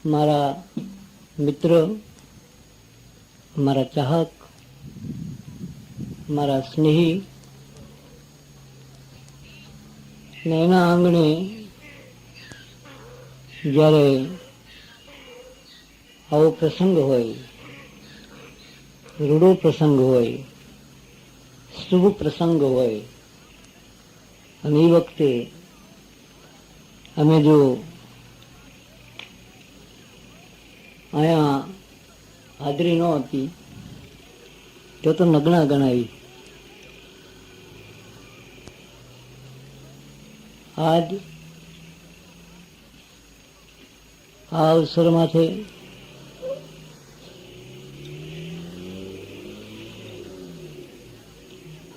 મારા મિત્ર, મારા ચાહક, મારા સ્નેહી ને એના આંગણે જ્યારે આવો પ્રસંગ હોય, રૂડો પ્રસંગ હોય, શુભ પ્રસંગ હોય અને એ વખતે અમે જો અહીંયા હાજરી ન હતી તો નગણા ગણાવી. આજ આ અવસરમાંથી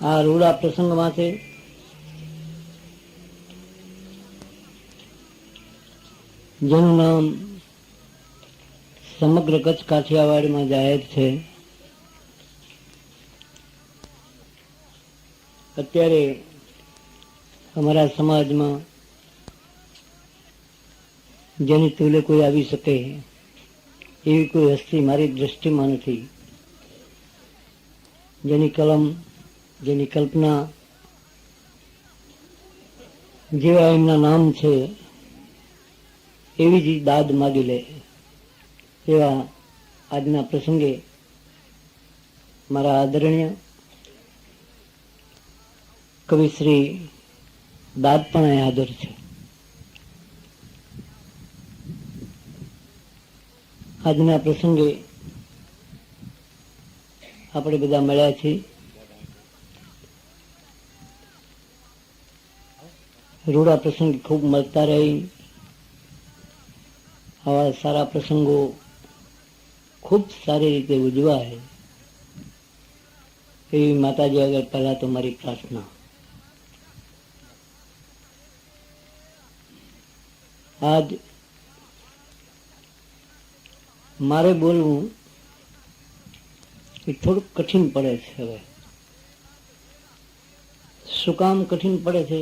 આ રૂડા પ્રસંગમાંથી જેનું નામ સમગ્ર કચ્છ કાઠિયાવાડમાં જાહેર છે, અત્યારે અમારા સમાજમાં જેની તુલે કોઈ આવી શકે એવી કોઈ હસ્તી મારી દ્રષ્ટિમાં નથી. જેની કલમ, જેની કલ્પના, જેવા એમના નામ છે એવી જ દાદ માગી લે એવા આજના પ્રસંગે મારા આદરણીય કવિ શ્રી દાદ પણ અહીં હાજર છે. આજના પ્રસંગે આપણે બધા મળ્યા છીએ. રૂડા પ્રસંગે ખૂબ મળતા રહી, આવા સારા પ્રસંગો ખૂબ સારી રીતે ઉજવાય એવી માતાજી આગળ પહેલા તો મારી પ્રાર્થના. આજ મારે બોલવું એ થોડુંક કઠિન પડે છે. હવે શું કામ કઠિન પડે છે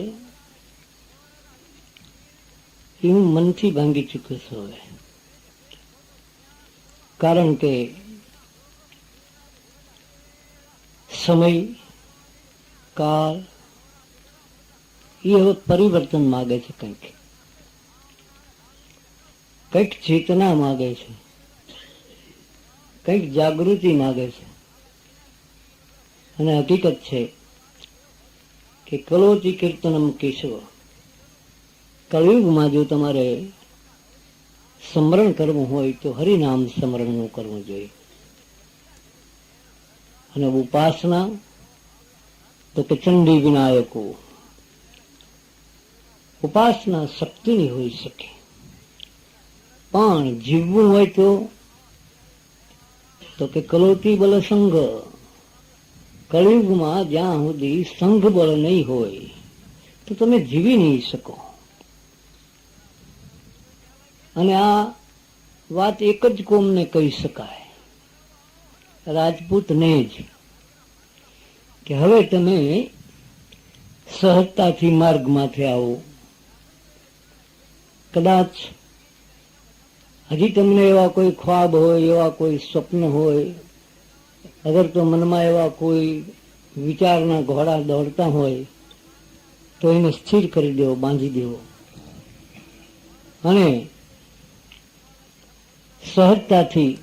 એ હું મનથી ભાંગી ચૂક્યો છું હવે. કારણ કે સમય કાળ એ હવે પરિવર્તન માગે છે, કંઈક ચેતના માગે છે, કંઈક જાગૃતિ માગે છે. અને હકીકત છે કે કલોતી કીર્તનમ કેશવ, કળયુગમાં જો તમારે સ્મરણ કરવું હોય તો હરિનામ સ્મરણનું કરવું જોઈએ. અને ઉપાસના તો કે ચંડી વિનાયકો, ઉપાસના શક્તિની હોઈ શકે, પણ જીવવું હોય તો કે કલોતી બલ સંઘ, કળયુગમાં જ્યાં સુધી સંઘ બળ નહીં હોય તો તમે જીવી નહીં શકો. અને આ વાત એક જ કોમને કહી શકાય, રાજપૂતને જ, કે હવે તમે સહજતાથી માર્ગમાંથી આવો. કદાચ હજી તમને એવા કોઈ ખ્વાબ હોય, એવા કોઈ સ્વપ્ન હોય, અગર તો મનમાં એવા કોઈ વિચારના ઘોડા દોડતા હોય તો એને સ્થિર કરી દેવો, બાંધી દેવો અને સહજતાથી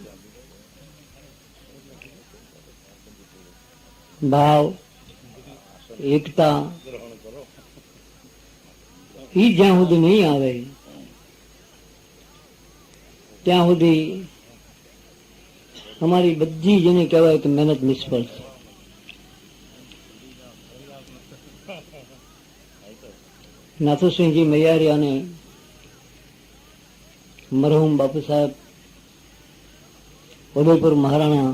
ભાવ, એકતા એ જ્યાં સુધી નહીં આવે ત્યાં સુધી અમારી બધી જેને કહેવાય કે મહેનત નિષ્ફળ છે. નાથુસિંહજી મૈયારિયાને મરહુમ બાપુ સાહેબ ઉદયપુર મહારાણા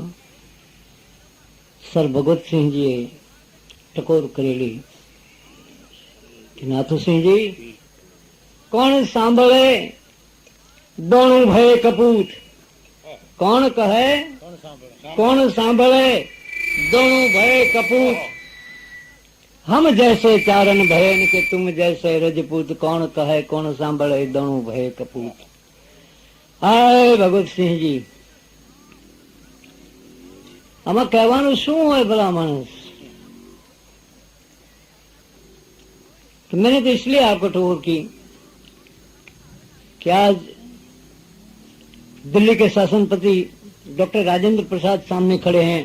સર ભગવતસિંહજીએ ટકોર કરેલી કે નાથુસિંહજી, કોણ સાંભળે દોણું ભય કપૂત, કોણ કહે કોણ સાંભળે દોણું ભય કપૂત, हम जैसे चारण भयन के तुम जैसे रजपूत, कौन कहे कौन सांभळे दणु भय कपूत. હાય ભગવતસિંહજી, આમાં કહેવાનું શું હોય ભલા मानस। तो मैंने तो इसलिए आपको टूर की कि आज दिल्ली के शासनपति डॉक्टर राजेंद्र प्रसाद सामने खड़े हैं।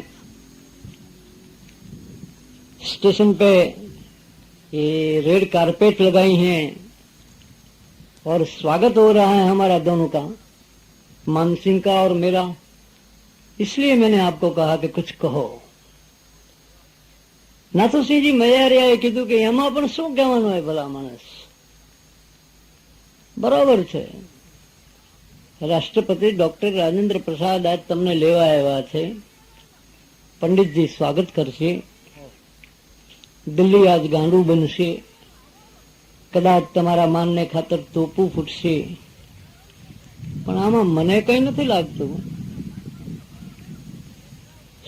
स्टेशन पे ये रेड कारपेट लगाई हैं और स्वागत हो रहा है हमारा दोनों का, मानसिंह का और मेरा। इसलिए मैंने आपको कहा कि कुछ कहो। નાથુસિંહજી મૈયારિયાએ કીધું કે એમાં પણ શું કહેવાનું હોય ભલા માણસ। બરાબર છે, રાષ્ટ્રપતિ ડોક્ટર રાજેન્દ્ર પ્રસાદ આજ તમને લેવા આવ્યા છે, પંડિતજી સ્વાગત કરશે, દિલ્હી આજ ગાંડું બનશે, કદાચ તમારા માનને ખાતર તોપું ફૂટશે, પણ આમાં મને કઈ નથી લાગતું।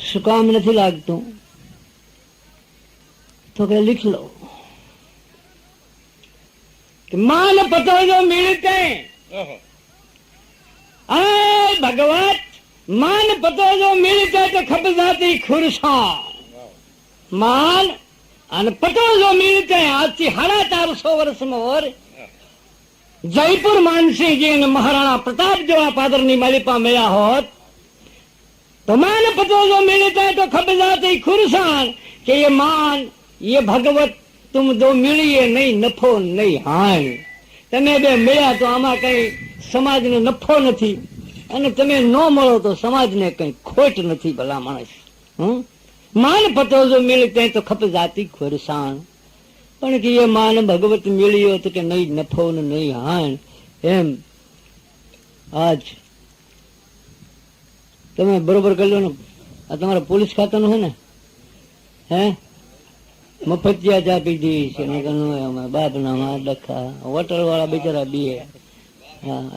શું કામ નથી લાગતું? तो क्या लिख लो कि मान पतो जो मिलते भगवत मान पतो जो मिलते तो खप जाती खुरसा मान अन पतो जो मिलते आज से 450 वर्ष में और जयपुर मानसिंह जी ने महाराणा प्रताप जो आप आदरणीय मालिपा मिला होत तो मान पतो जो मिलते तो खप जाती खुरसान कि ये मान ये भगवत तुम दो मिलिए नहीं नफो नहीं हान। तमे बे मिल्या तो आमा कई समाज ने नफो नहीं अने तमे न मळो तो समाज ने कई खोट नहीं भला माणस। मान पतो जो मिलते तो खप जाती खुरसान, पण कि ये मान भगवत मिलियो तो के नहीं नफो नहीं हान। एम आज तमे बरोबर कर लो ना, आ तमारा पुलिस खाता नु है ने हैं मफतिया चा पीधी છે, બાપ ના માં ડખા હોટલ વાળા બિચારા બીએ,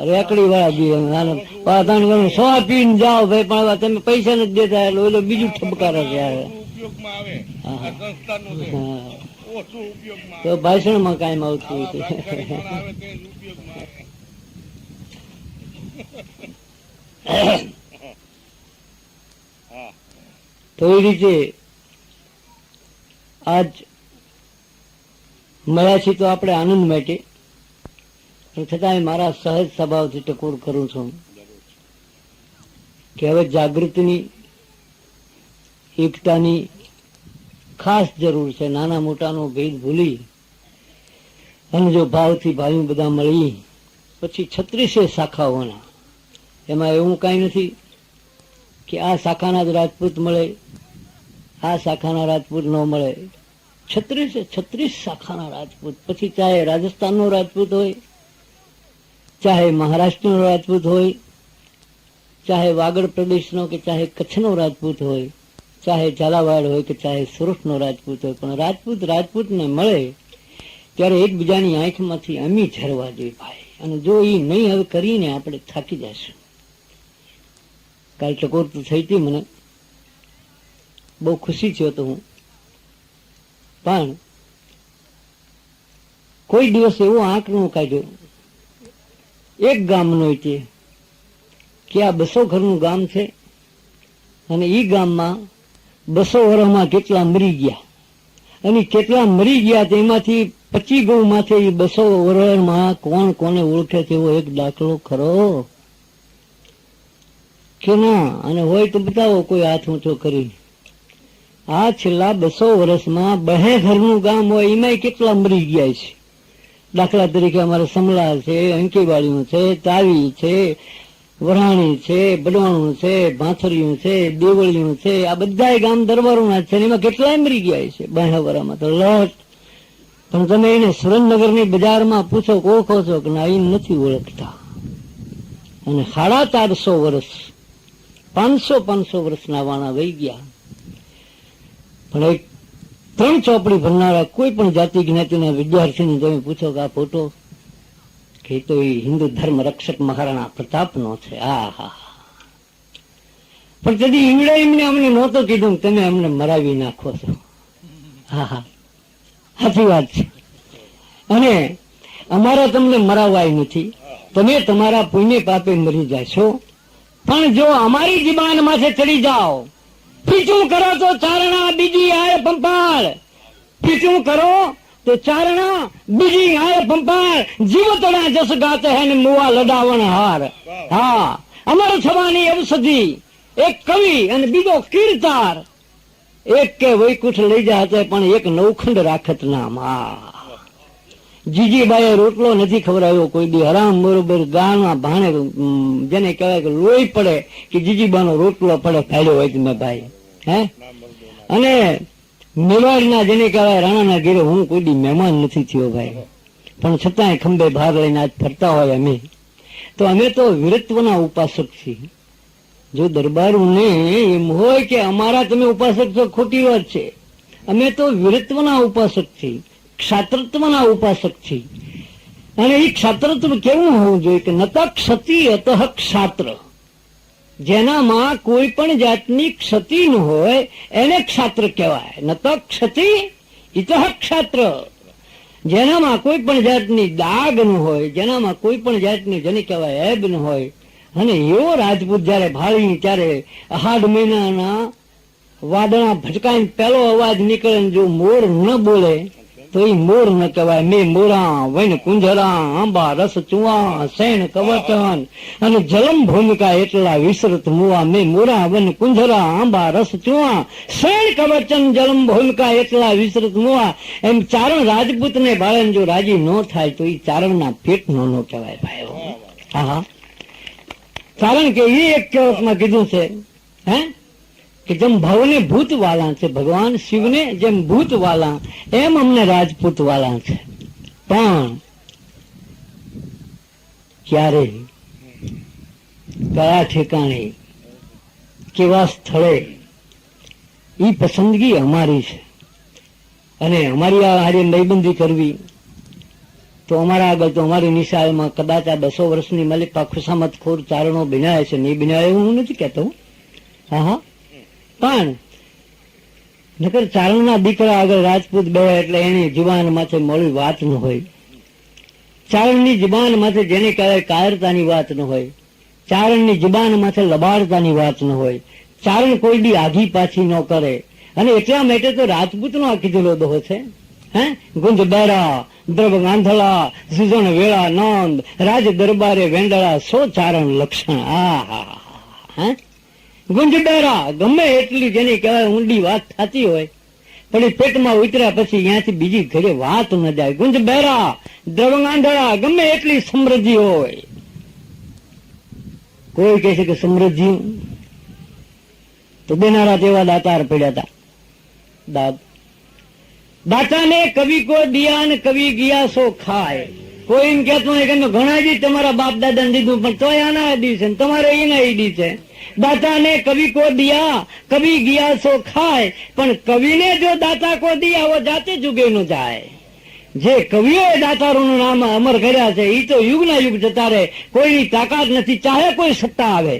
રેકડી વાળા બીએ, સો પીને જાઓ ભાઈ, પણ તમે પૈસા નથી દેતા એટલે ઓલો બીજું ઠપકારે છે। તો ભાષણમાં કાયમ આવતું હતું। તો એ રીતે આજ મળ્યા છીએ તો આપણે આનંદ માટે, છતાંય મારા સહજ સ્વભાવથી ટકોર કરું છું કે હવે જાગૃતિની, એકતાની ખાસ જરૂર છે। નાના મોટાનો ભેદ ભૂલી અને જો ભાવથી ભાઈઓ બધા મળી પછી 36 શાખાઓના, એમાં એવું કાંઈ નથી કે આ શાખાના જ રાજપૂત મળે, આ શાખાના રાજપૂત ન મળે। 36 શાખાના રાજપૂત, પછી ચાહે રાજસ્થાનનો રાજપૂત હોય, ચાહે મહારાષ્ટ્રનો રાજપૂત હોય, ચાહે વાગડ પ્રદેશનો કે ચાહે કચ્છનો રાજપૂત હોય, ચાહે ઝાલાવાડ હોય કે ચાહે સુરતનો રાજપૂત હોય, પણ રાજપૂત રાજપૂતને મળે ત્યારે એકબીજાની આંખમાંથી અમી ઝરવા જોઈએ ભાઈ। અને જો એ નહીં હવે કરીને આપણે થાકી જશું। કાલ ટકોર તો થઈ હતી, મને બહુ ખુશી થયો તો હું, પણ કોઈ દિવસ એવો આંક નો કાઢ્યો એક ગામનો છે કે આ 200 ઘરનું ગામ છે અને એ ગામમાં 200 વર્ષમાં કેટલા મરી ગયા અને કેટલા મરી ગયા તેમાંથી 25 ગૌ માથે એ 200 વર્ષમાં કોણ કોને ઓળખે તેવો એક દાખલો ખરો કે ના? અને હોય તો બતાવો કોઈ હાથ ઊંચો કરી। આ છેલ્લા 200 વર્ષમાં 2 ઘરનું ગામ હોય એમાં કેટલા મરી ગયા છે। દાખલા તરીકે અમારે સમલા છે, અંકીવાડીયું છે, તાવી છે, વરાણી છે, બડવાણું છે, ભાંથરિયું છે, દેવળિયું છે, આ બધા ગામ દરબારોના છે, એમાં કેટલાય મરી ગયા છે 2 વર્ષમાં તો લટ। પણ તમે એને સુરેન્દ્રનગરની બજારમાં પૂછો, ઓળખો છો કે ના? એ નથી ઓળખતા। અને 450 વર્ષ 500 વર્ષના વાણા વહી ગયા, પણ એક 3 ચોપડી ભણનારા કોઈ પણ જાતિ જ્ઞાતિના વિદ્યાર્થીને તમે પૂછો કે આ ફોટો કે તો એ હિન્દુ ધર્મ રક્ષક મહારાણા પ્રતાપનો છે। હા, પણ કદી ઈંગડે એમને અમને નહોતો કીધું તમે અમને મરાવી નાખો છો। હા, સાચી વાત છે। અને અમારા તમને મરાવાય નથી, તમે તમારા પુણ્ય પાપે મરી જશો. પણ જો અમારી જીબાન માથે ચડી જાઓ, પીછું કરો તો ચારણા બીજી આય પંપાળ, પીછું કરો તો ચારણા બીજી આય પંપાળ, જીવતના જસ ગાતે હે ને મુવા લડાવણ હાર. હા, અમર થવાની ઔષધિ એક કવિ અને બીજો કીર્તાર, એક કે વૈકુંઠ લઈ જાતે પણ એક નવખંડ રાખત નામ. હા, જીજીબાઈએ રોટલો નથી ખવડાવ્યો કોઈ દી, હરામ બરોબર ગાળના ભાણે જેને કહેવાય કે લોહી પડે કે જીજીબાનો રોટલો પડે ફાડ્યો હોય તમે ભાઈ. હે, અને મેવાડના જેને કહેવાય રાણાના ઘેરે હું કોઈ દી મહેમાન નથી થયો ભાઈ, પણ છતાંય ખંભે ભાર લઈને આજ ફરતા હોય અમે તો અમે તો વીરત્વના ઉપાસક છીએ. જો દરબારોને એમ હોય કે અમારા તમે ઉપાસક છો, ખોટી વાત છે. અમે તો વીરત્વના ઉપાસક છીએ, ક્ષાત્રત્વના ઉપાસક છીએ. અને એ ક્ષાત્રત્વ કેવું હોવું જોઈએ કે નત ક્ષતિ અતઃ ક્ષાત્ર, જેનામાં કોઈ પણ જાતની ક્ષતિ ન હોય એને ક્ષાત્ર કહેવાય. નત ક્ષતિ ઇતઃ ક્ષાત્ર, જેનામાં કોઈ પણ જાતની દાગ ન હોય, જેનામાં કોઈ પણ જાતની જેને કહેવાય એબ ન હોય. અને એવો રાજપૂત જયારે ભાળી ત્યારે અહાડ મહિનાના વાદળા ભટકાઈને પેલો અવાજ નીકળે, જો મોર ન બોલે તો એ મોર ન કહેવાય. મેં મોરા વૈન કુંજરા આંબા રસ ચુવા સૈન કવચન અને જલમ ભૂમિકા એટલા વિસરત મુવા. મેં મોરા વૈન કુંજરા આંબા રસ ચુવા સૈન કવચન જલમ ભૂમિકા એટલા વિસરત મુવા. એમ ચારણ રાજપૂત ને બાળન જો રાજી ન થાય તો એ ચારણના પેટ નો કહેવાય ભાઈ. હા, કારણ કે એ એક કહેવતમાં કીધું છે હે કે જેમ ભવને ભૂત વાલા છે ભગવાન શિવને, જેમ ભૂત વાલા એમ અમને રાજપૂત વાલા છે. પણ ક્યારે, કયા ઠેકાણે, કેવા સ્થળે, એ પસંદગી અમારી છે. અને અમારી આ હારે નહીબંધી કરવી તો અમારા આગળ તો અમારી નિશાળમાં કદાચ આ 200 વર્ષની મલિકા ખુશામત ખોર ચારણો બિનાય છે, નહીં બિનાય એવું હું નથી કહેતો. હા, પણ નકર ચારણના દીકરા આગળ રાજપૂત બે એટલે એની જુબાન માથે મોડી વાત ન હોય. ચારણની જુબાન માથે જેને કહેવાય કાયરતાની વાત ન હોય, ચારણની જુબાન માથે લબાડતાની વાત ન હોય. ચારણ કોઈ દી આઘી પાછી ન કરે. અને એટલા માટે તો રાજપૂતનો આ કીધેલો દોહો છે. હે, ગુંજ બેરા દ્રવ ગાંધળા સુજણ વેળા નંદ રાજ દરબારે વેંડળા સો ચારણ લક્ષણ. આ હા, ગુંજ બેરા ગમે એટલી જેની કહેવાય ઊંડી વાત થતી હોય પણ એ પેટમાં ઉતર્યા પછી અહીંયાથી બીજી ઘરે વાત ન જાય. ગુંજ બેરા દ્રવ ગાંધળા ગમે એટલી સમૃદ્ધિ હોય. કોઈ કહે છે કે સમૃદ્ધિ તો દેનારા તેવા દાતાર પડ્યા હતા. દાતા ને કવિ કો દિયા ને કવિ ગયા સો ખાય. કોઈ એમ કહેતો હોય કે ઘણા દી તમારા બાપ દાદા ને દીધું પણ તોય આના દી છે તમારે એના ઈડી છે. દાતા ને કવિ કો દિયા કવિ ગયા સો ખાય, પણ કવિને જો દાતા કો દિયા વો જાતે જુગે ન જાય. જે કવિઓએ દાતારોનું નામ અમર કર્યા છે એ તો યુગના યુગ જતા રહે, કોઈની તાકાત નથી. ચાહે કોઈ સત્તા આવે,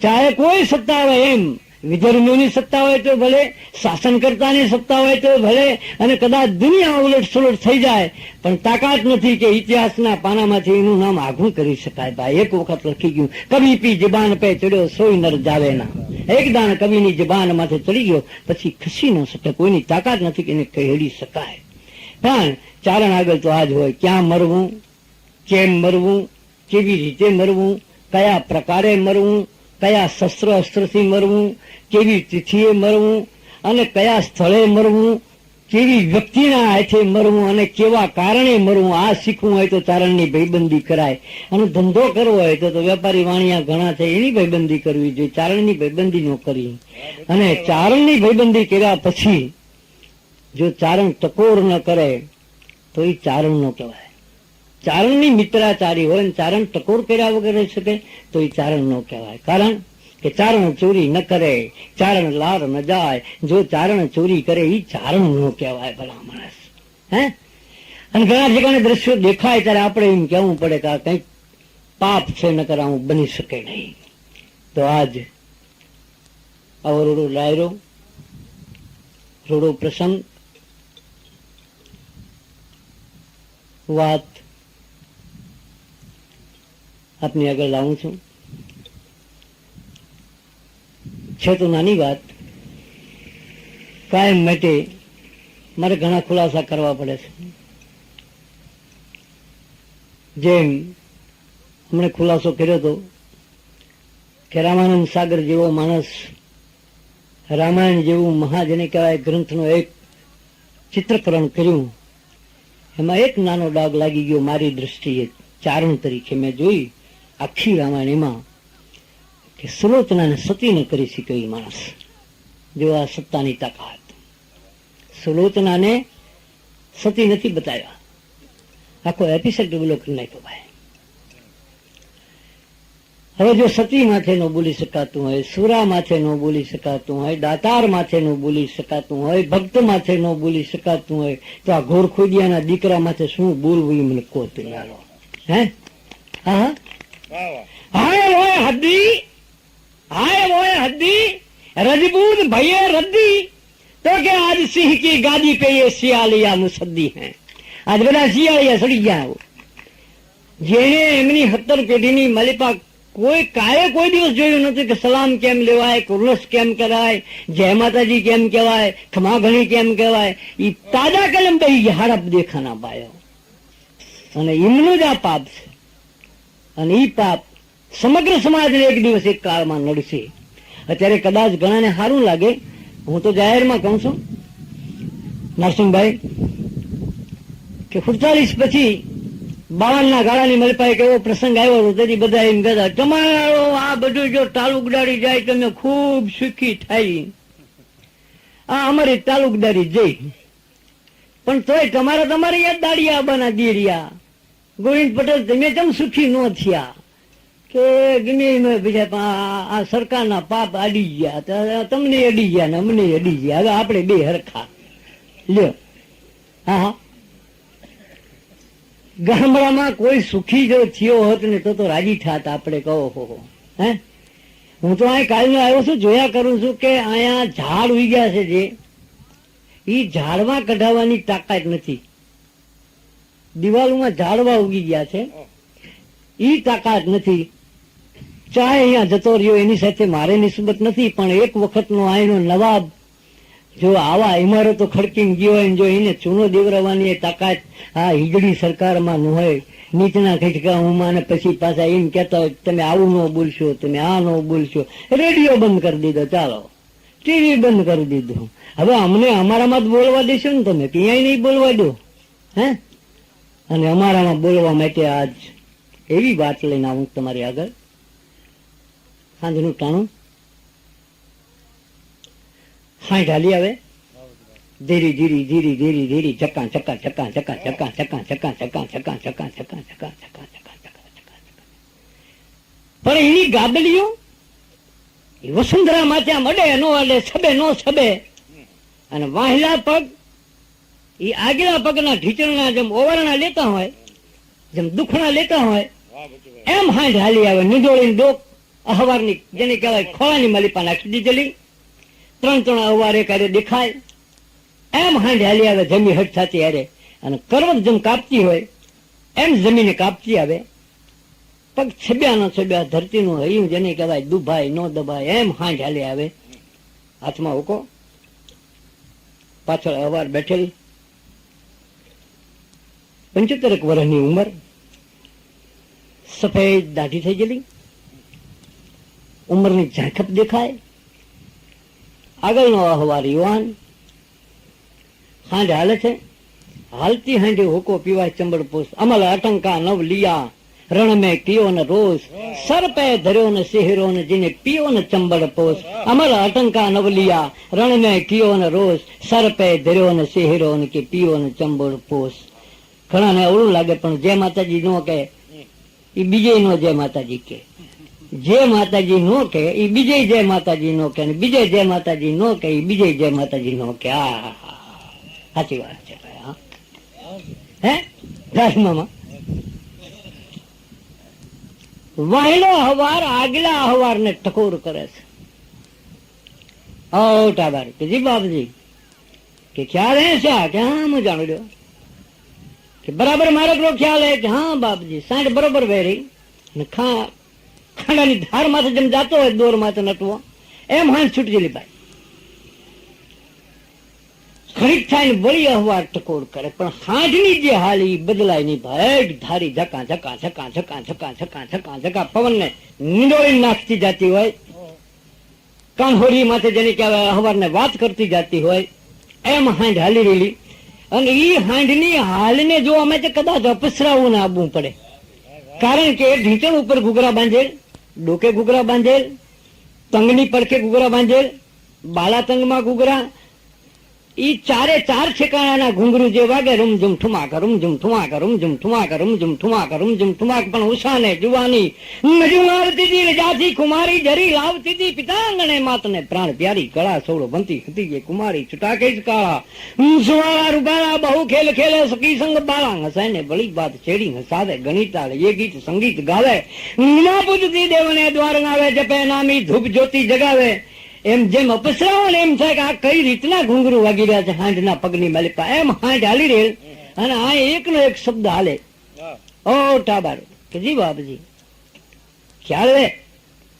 ચાહે કોઈ સત્તા આવે, એમ વિધર્મીઓની સત્તા હોય તો ભલે, શાસનકર્તાની સત્તા હોય તો ભલે, અને કદાચ દુનિયા ઉલટ સુલટ થઈ જાય પણ તાકાત નથી કે ઇતિહાસના પાનામાંથી એનું નામ આઘું કરી શકાય. ભાઈ એક વખત લખી ગયું, કવિ પી જબાન પે ચડ્યો સોય નર જાવે ના. એક દાણ કવિની જબાન માથે ચડી ગયો પછી ખસી ન શકે, કોઈની તાકાત નથી કે એને કહેડી શકાય. પણ ચારણ આગળ તો આજ હોય, ક્યાં મરવું, કેમ મરવું, કેવી રીતે મરવું, કયા પ્રકારે મરવું, કયા શસ્ત્ર અસ્ત્રથી મરવું, કેવી તિથિએ મરવું, અને કયા સ્થળે મરવું, કેવી વ્યક્તિના હાથે મરવું અને કેવા કારણે મરવું. આ શીખવું હોય તો ચારણની ભાઈબંધી કરાય. અને ધંધો કરવો હોય તો વેપારી વાણિયા ઘણા છે એની ભાઈબંધી કરવી જોઈએ, ચારણની ભાઈબંધી ન કરી. અને ચારણની ભાઈબંધી કર્યા પછી જો ચારણ ટકોર ન કરે તો એ ચારણ નો કહેવાય. ચારણની મિત્રાચારી હોય ને ચારણ ટકોર કર્યા વગર રહી શકે તો એ ચારણ નો કહેવાય. કારણ કે ચારણ ચોરી ન કરે, ચારણ લાર ન જાય. જો ચારણ ચોરી કરે એ ચારણ નો કહેવાય ભલા માણસ. હે, અને ઘણા ઠેકાણે દ્રશ્યો દેખાય ત્યારે આપણે એમ કહેવું પડે કે આ કંઈક પાપ છે, નકર આવું બની શકે નહીં. તો આજ આવો રોડો ડાયરો, રોડો પ્રસંગ, વાત આપની આગળ લાવું છું. છે તો નાની વાત, કાયમ માટે મારે ઘણા ખુલાસા કરવા પડે છે. જેમ હમણે ખુલાસો કર્યો હતો કે રામાનંદ સાગર જેવો માણસ રામાયણ જેવું મહાજને કહેવાય ગ્રંથનું એક ચિત્રકરણ કર્યું, એમાં એક નાનો ડાઘ લાગી ગયો મારી દ્રષ્ટિએ. ચારણ તરીકે મેં જોઈ આખી રામાયણ એમાં કે સુલોચનાને સતી ન કરી શક્યો એ માણસ. જો આ સત્તાની તાકાત, સુલોચનાને સતી નથી બતાવ્યા, આખો એપિસોડ ડબલો કરી નાખ્યો ભાઈ. હવે જો સતી માથે ન બોલી શકાતું હોય, સુરા માથે ન બોલી શકાતું હોય, દાતાર માથે ન બોલી શકાતું હોય, ભક્ત માથે ન બોલી શકાતું હોય, તો આ ઘોરખોડિયાના દીકરા માથે શું બોલવું એ મને કહો તું યારો. હે હા હાય હોય હદ્દી, હાય હોય હદ્દી, રજબૂત ભૈये રद्दी તો કે આજ સિંહ કી ગાદી पे ये શિયાલિયા મુસદ્દી હૈ. આજ બધા શિયાળિયા સડી ગયા. જેને એમની 17 પેઢીની માલિપા કોઈ દિવસ જોયું નથી કે સલામ કેમ લેવાય, કુર્લસ કેમ કરાય, જય માતાજી કેમ કહેવાય, ખમા ઘણી કેમ કહેવાય, એ તાજા કલમ બહી હડપ દેખાના પાયો. અને એમનું જ આ પાપ છે. અને એ પાપ સમગ્ર સમાજને એક દિવસ એક કાળમાં નડશે. અત્યારે કદાચ ઘણાને સારું લાગે, હું તો જાહેરમાં કહું છું નરસિંહભાઈ કે 48 પછી 52 ગાળાની મલપાએ કેવો પ્રસંગ આવ્યો હતો. તેથી બધા એમ કહેતા તમારો આ બધું જો તાલુકદારી જાય તમે ખૂબ સુખી થાય. આ અમારી તાલુકદારી જઈ, પણ તોય તમારે યાદ દાડિયા બના દીરિયા ગોવિંદ પટેલ તમે કેમ સુખી ન થયા કે ગમે બીજા આ સરકારના પાપ અડી ગયા, તમને અડી ગયા ને અમને અડી ગયા, હવે આપણે બે હરખા લ્યો. હા ગામડામાં કોઈ સુખી જો થયો હોત ને તો રાજી થાત આપણે. કહો હો હે, હું તો અહીં કાલનો આવ્યો છું, જોયા કરું છું કે અહીંયા ઝાડ ઉઈ ગયા છે, જે એ ઝાડમાં કઢાવવાની તાકાત નથી. દિવાલોમાં ઝાડવા ઉગી ગયા છે, એ તાકાત નથી. ચાહે અહીંયા જતો રહ્યો એની સાથે મારે નિસ્બત નથી, પણ એક વખતનો અહીંનો નવાબ જો આવા ઇમારતો ખડકીને ગયો હોય, જો એને ચૂનો દેવરાવાની તાકાત આ હિજડી સરકારમાં ન હોય, નીચના ખટકા ઉમાને પછી પાછા એમ કહેતા હોય તમે આવું ન બોલશો, તમે આ ન બોલશો, રેડિયો બંધ કરી દીધો, ચાલો ટીવી બંધ કરી દીધું, હવે અમને અમારામાં જ બોલવા દેશો ને તમે, ક્યાંય નહીં બોલવા દો. હે, અને અમારામાં બોલવા માટે આજ એવી વાત લઈને આવું તમારી આગળ. સાંજનું ટાણું હાંઠ હાલી આવે, ધીરી ધીરી ધીરી ધીરી ધીરી ચકા ચકા ચકા ચકા ચકા ચકા ચકા ચકા ચકા ચકા ચકા ચકા ચકા ચકા ચકા. પણ એની ગાદલીઓ વસુંધરા માથે આમ અડે નો અડે, છબે નો છબે, અને વાહિલા પગ એ આગલા પગના ઢીચણના જેમ ઓવરણા લેતા હોય, જેમ દુખણા લેતા હોય, એમ હાંઠ હાલી આવે. નિંદોળી ડોક અહવારની જેને કહેવાય ખોળાની માલિપા નાખી દીધેલી, 3 અહવાર એક હારે દેખાય, એમ હાંડ હાલી આવે જમી હટ થતી હારે. અને કરવત જેમ કાપતી હોય એમ જમીને કાપતી આવે. પગ છબ્યા ન છબ્યા, ધરતીનું હૈયું જેને કહેવાય દુભાય ન દબાય, એમ હાંડ હાલી આવે. હાથમાં હોકો, પાછળ અવાર બેઠેલી, 75 વર્ષની ઉંમર, સફેદ દાઢી થઈ ગયેલી, ઉંમરની ઝાંખપ દેખાય. આગળનો અહવાર યુવાન, હાંડ હાલે છે, હાલતી હાંડે હોકો પીવાય ચંબળ પોસ. અમલ આટંકા નવ લિયા, રણ મેં કિયો ને રોષ, સર પે ધર્યો ને શહેરો ને જેને પીઓ ને ચંબળ પોસ. અમલ આટંકા નવ લિયા, રણ મેં કિયો ને રોષ, સર પે ધર્યો ને શહેરો ને કે પીઓ ને ચંબળ પોસ. ઘણાને અવળું લાગે, પણ જય માતાજી નો કે એ બીજે નો જય માતાજી કે, જે માતાજી નો કે એ બીજે જય માતાજી નો કે, બીજે જય માતાજી નો કે એ બીજે જય માતાજી નો કે. આ સાચી વાત છે હે દાસમામાં. વાહિલો હવાર આગલા હવાર ને ટકોર કરે છે. ટાબર કે જી બાપજી કે ખ્યાલ હે શા કે હા હું જાણું લ્યો કે બરાબર મારો પેલો ખ્યાલ હે કે હા બાપજી 60 બરોબર વેરી ખાડાની ધાર માથે જેમ જાતો હોય દોર માથે નટવો એમ હાંસ છૂટકેલી ભાઈ ખરીદ થાય ને વળી અહવાર ટકોર કરે, પણ હાંજની જે હાલી બદલાય નહીં ભાઈ. ધારી ઝકા ઝકા ઝકા ઝકા ઝકા ઝકા ઝકા ઝકા પવનને નિંદોળી નાખતી જતી હોય, કાનહોરી માથે જેને કહેવાય અહવારને વાત કરતી જતી હોય એમ હાંડ હાલી રહેલી. અને એ હાંડની હાલને જો અમે કદાચ અપસરાવું ને આવવું પડે, કારણ કે ઢીંચણ ઉપર ઘૂઘરા બાંધેલ, ડોકે ઘૂઘરા બાંધેલ, તંગની પડખે ઘૂઘરા બાંધેલ, બાલા તંગમાં ઘૂઘરા, ઈ ચારે ચાર ઠેકાણાના ઘૂંઘરું જે વાગે રૂમઝુમ ઠુમાક રૂમઝુમ ઠુમાક રૂમઝુમ ઠુમાક રૂમઝુમ ઠુમાક રૂમઝુમ ઠુમાક. પણ ઉષાને જુવાની નજુમારતી દી જાથી કુમારી જરી લાવતી દી પિતાંગણે માતને પ્રાણ પ્યારી કળા સોળો બનતી હતી જે કુમારી છુટાકે જ કાળા સુવાળા રૂપાળા બહુ ખેલ ખેલે સખી સંગ બાળા હસાઈને બળી બાત છેડી હસાવે ગણિતાળ એ ગીત સંગીત ગાવે ના પૂજતી દેવને દ્વાર આવે જપે નામી ધૂપ જ્યોતિ જગાવે. એમ જેમ અપસરાવો ને એમ થાય કે આ કઈ રીતના ઘૂંઘરું વાગી રહ્યા છે હાંડના પગની માલિકા, એમ હાંડ હાલી રહે. અને આ એકનો એક શબ્દ હાલે, ઓ ટાબર કે જી બાપજી ખ્યાલ વે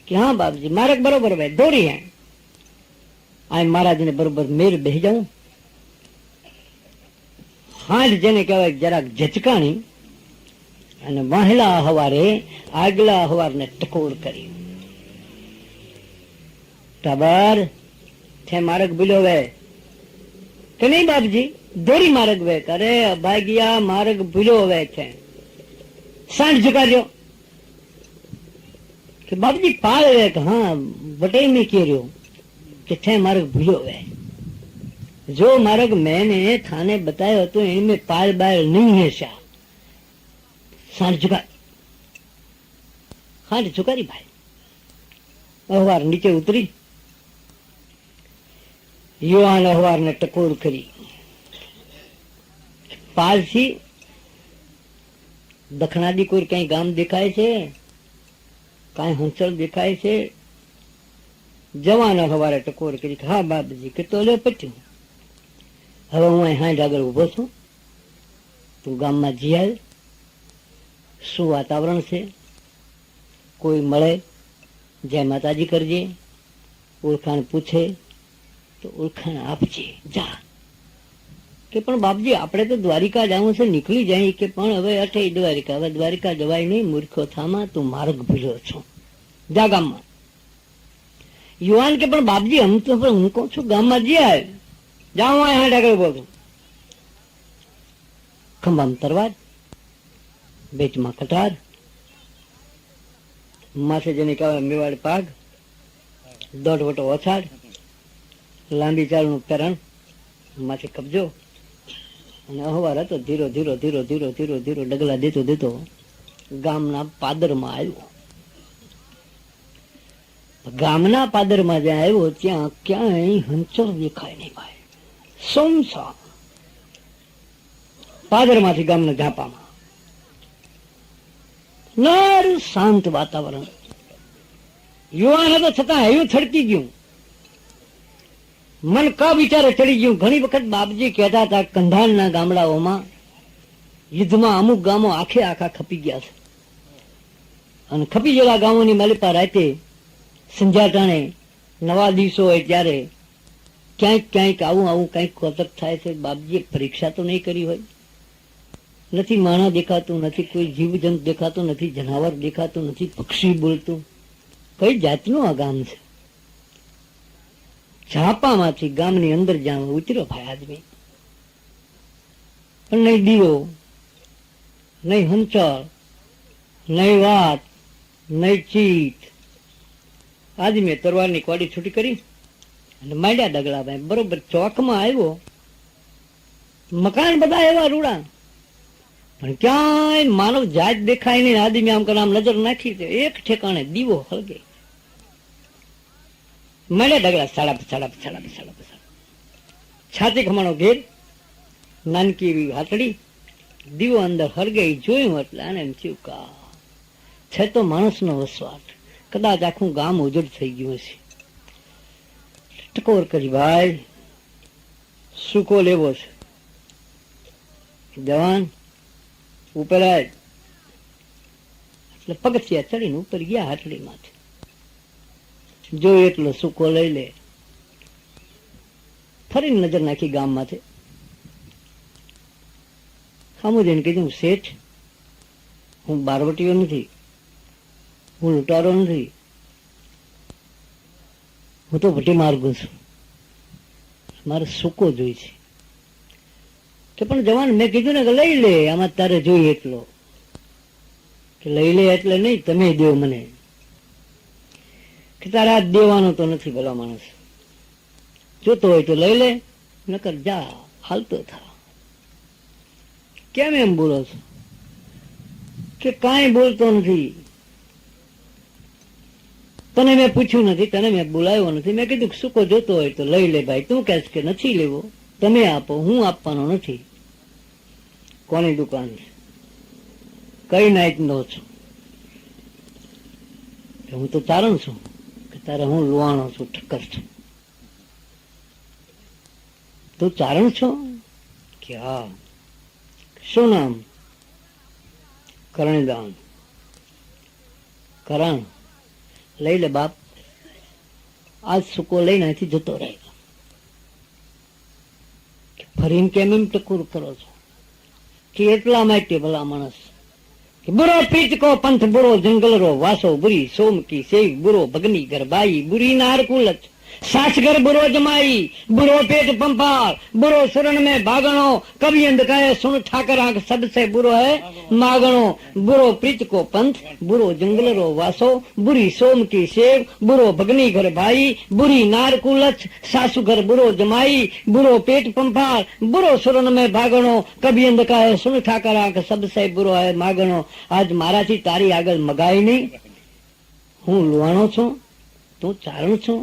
કે હા બાપજી મારક બરોબર ભાઈ દોરી હે આ મહારાજ ને બરોબર મેર બેહી જાઉં. હાંડ જેને કહેવાય જરાક ઝચકાણી અને વહેલા હવારે આગલા હવારને ટકોર કરી. ટાબર છે માર્ગ ભૂલ્યો વે કે નહીં બાપજી? દોરી માર્ગ વે અરે અભાગ્યા માર્ગ ભૂલ્યો વે છે. સાંઠ ઝુકાજો કે બાપજી પાળ વે કે હા વટે મેં કર્યો કે છે માર્ગ ભૂલ્યો વે. જો માર્ગ મેને થાને બતાવ્યો હતો એની પાળ બાળ નહીં હશા. સાંઠ ઝુકા સાંઠ ઝુકારી ભાઈ. અહવાર નીચે ઉતરી યુવાન અહવાર ને ટકોર કરી. પાલથી દખણાદી કોઈ કઈ ગામ દેખાય છે, કઈ હંસળ દેખાય છે? જવાન અહવારે ટકોર કરી. હા બાપજી કે તો લે પટ્યું. હવે હું અહીં હાંડ આગળ ઉભો છું, તું ગામમાં જી આવ. શું વાતાવરણ છે? કોઈ મળે જય માતાજી કરજે, ઓળખાણ પૂછે તો ઓળખાણ આપજે જા. કે પણ બાપજી આપણે તો દ્વારિકા જવું છે, નીકળી જાય. કે પણ હવે અઠે દ્વારિકા, હવે દ્વારિકા જવાય નહીં, મૂર્ખો થામા તું માર્ગ ભૂલ્યો છો, જા ગામમાં. યુવાન કે પણ બાપજી હું તો હું કહું છું ગામમાં જી આવે, જાઉં હાંડ આગળ બોલું. ખંભામ તરવાર, બેચમાં કટાર, માથે જેને કહેવાય મેવાડ પાગ, દોઢ વટો ઓછાડ, લાંબી ચાલનું પેરણ, માથે કબજો. અને અહવાર હતો ધીરો ધીરો ધીરો ધીરો ધીરો ધીરો ડગલા દેતો દેતો ગામના પાદરમાં આવ્યો. ગામના પાદરમાં જ્યાં આવ્યો ત્યાં ક્યાંય હંચળ દેખાય નહીં ભાઈ, સોમસા. પાદરમાંથી ગામના ઝાપામાં નારું શાંત વાતાવરણ. યુવાન હતો છતાં હૈયું થડકી ગયું, મન કા વિચારે ચડી ગયું. ઘણી વખત બાપજી કહેતા હતા કંધાણના ગામડાઓમાં યુદ્ધમાં અમુક ગામો આખે આખા ખપી ગયા છે, અને ખપી ગયેલા ગામોની માલિકા રાતે સંજાટાણે નવા દિવસો હોય ત્યારે ક્યાંક ક્યાંક આવું આવું કઈક કોતક થાય છે. બાપજીએ પરીક્ષા તો નહીં કરી હોય, નથી માણા દેખાતું, નથી કોઈ જીવજંત દેખાતું, નથી જનાવર દેખાતું, નથી પક્ષી બોલતું. કઈ જાતનું આ ગામ છે? ઝાપામાંથી ગામની અંદર જાણ ઉતર્યો ભાઈ આદમી. પણ નહીં દીવો, નહીં હંચળ, નહીં વાત, નહીં ચીત. આદમીએ તરવારની કોડી છૂટી કરી અને માંડ્યા ડગલા ભાઈ. બરોબર ચોકમાં આવ્યો, મકાન બધા એવા રૂડા, પણ ક્યાંય માનવ જાત દેખાય નહીં. આદમી આમ કરે, આમ નજર નાખી છે, એક ઠેકાણે દીવો હળગે. મળે ડગલા સાડા સાડા સાડા સાડા છાતી ખમાણો ઘેર, નાનકી એવી હાથડી, દીવો અંદર હળગે. જોયું એટલે આને એમ થયું કા છે તો માણસનો વસવાટ, કદાચ આખું ગામ ઉજળ થઈ ગયું હશે. ટકોર કરી ભાઈ, સૂકો લેવો છે. જવાન ઉપરાય એટલે પગથિયા ચડીને ઉપર ગયા હાટલીમાંથી. જોયું એટલો સૂકો લઈ લે. ફરીને નજર નાખી ગામમાંથી. સામું જઈને કીધું, શેઠ, હું બારવટીયો નથી, હું લૂંટારો નથી, હું તો ભટી માર્ગો છું, મારે સૂકો જોઈ છે. કે પણ જવાન, મેં કીધું ને કે લઈ લે, આમાં તારે જોઈએ એટલો. કે લઈ લે એટલે નહીં, તમે દો મને. કે તારે આ દેવાનો તો નથી ભલા માણસ, જોતો હોય તો લઈ લે, નકર જા, હાલતો થા. કેમ એમ બોલો છો? કે કાંઈ બોલતો નથી, તને મેં પૂછ્યું નથી, તને મેં બોલાવ્યો નથી. મેં કીધું સૂકો જોતો હોય તો લઈ લે ભાઈ, તું કહેશ કે નથી લેવો, તમે આપો, હું આપવાનો નથી. કોની દુકાન છે? કઈ નાઈટ નો છું? હું તો ચારણ છું. કે તારે હું લુવાણો છું, ઠક્કર છું. તું ચારણ છો? કે હા. શું નામ? કરણીદાન. કરણ, લઈ લે બાપ, આજ સૂકો લઈને અહીંથી જતો રહે. ફરીને કેમ એમ ટકુર કરો છો? કે એટલા માટે ભલા માણસ કે બુરો પીચ કો પંથ, બુરો જંગલ રો વાસો, બુરી સોમ કી સેવ, બુરો ભગની ગરબાઈ, બુરી નાર કુલત, सास घर बुरो जमाई, बुरो पेट पंपाल, बुरो सुरन में भागणो, कभी अंधकाय सुन ठाकर आंख, सबसे बुरो है मागणो, बुरो प्रीत को पंथ, बुरो जंगल रो वासो, बुरी सोम की सेव, बुरो भगनी घर भाई, बुरी नार कुलच, सासु घर बुरो जमाई, बुरो पेट पंपाल, बुरो सुरन में भागणो, कभी अंधकाय सुन ठाकर आंख, सबसे बुरो है मागणो. आज माराथी तारी આગળ મગાઈ નહીં. હું લુવાણો છું, તું ચારણ છું,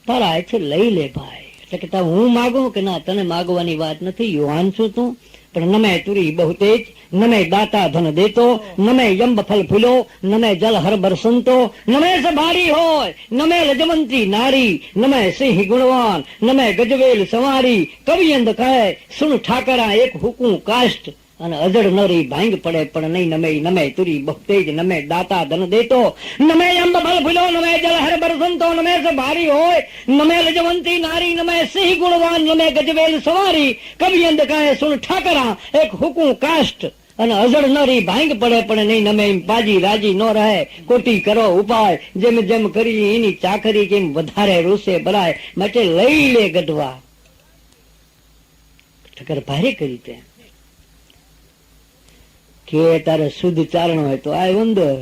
તારા છે લઈ લે ભાઈ. એટલે કે હું માગું કે ના, તને માગવાની વાત નથી, યુવાન છું તું. પણ નમે તુરી બહુતેજ, નમે દાતા ધન દેતો, નમે યંબ ફલ ફૂલો, નમે જલ હર બરસંતો, નમે સભારી હોય, નમે લજવંતી નારી, નમે સિંહ ગુણવાન, નમે ગજવેલ સંવારી, કવિ અંધ કહે સુન ઠાકરા એક હુકું કાષ્ટ, અને અજડ નરી ભાંગ પડે પણ નહીં નમે. નમે તુરી બહુતેજ, નમે દાતા ધન દેતો, નમે અંબ ફલ ફૂલો, નમે જલ હર બરસંતો, નમે ભારી હોય, નમે લજવંતી નારી, નમે સિંહ ગુણવાન, નમે ગજવેલ સવારી, કવિ અંધ કહે સુન ઠાકરા એક હુકું કાષ્ટ, અને અજડ નરી ભાંગ પડે પણ નહીં નમે. પાજી રાજી ન રહે, કોટી કરો ઉપાય, જેમ જેમ કરી એની ચાકરી, કેમ વધારે રૂસે ભરાય, માટે લઈ લે ગઢવા. ઠક્કર ભારે કરી તે કે તારે શુદ્ધ ચારણ હોય તો આય અંદર.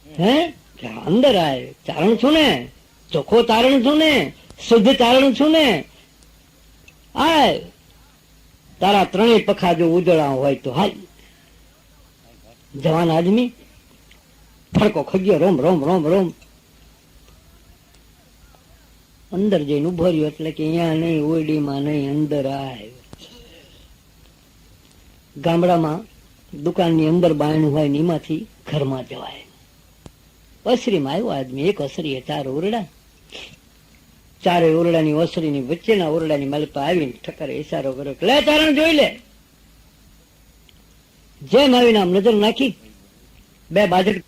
હે અંદર આય, ચારણ છું ને, ચોખ્ખો ચારણ છું ને, શુદ્ધ ચારણ છું ને, આય. તારા ત્રણેય પખા જો ઉજળા હોય તો હાલ. જવાન આદમી ફડકો ખગ્યો, રોમ રોમ રોમ રોમ, અંદર જઈને ઉભો રહ્યો. એટલે કે અહીંયા નહીં, ઓરડીમાં નહીં, અંદર આય. ગામડામાં દુકાનની અંદર બાયણું હોય ને એમાંથી ઘરમાં જવાય. ઓસરીમાં આવ્યો આદમી, એક ઓસરીએ 4 ઓરડા, 4 ઓરડાની ઓસરીની વચ્ચેના ઓરડાની માલિક આવીને ઠક્કરે ઈશારો કર્યો, લે ચારણ જોઈ લે. જેમ આવીને આમ નજર નાખી, 2 બાજટ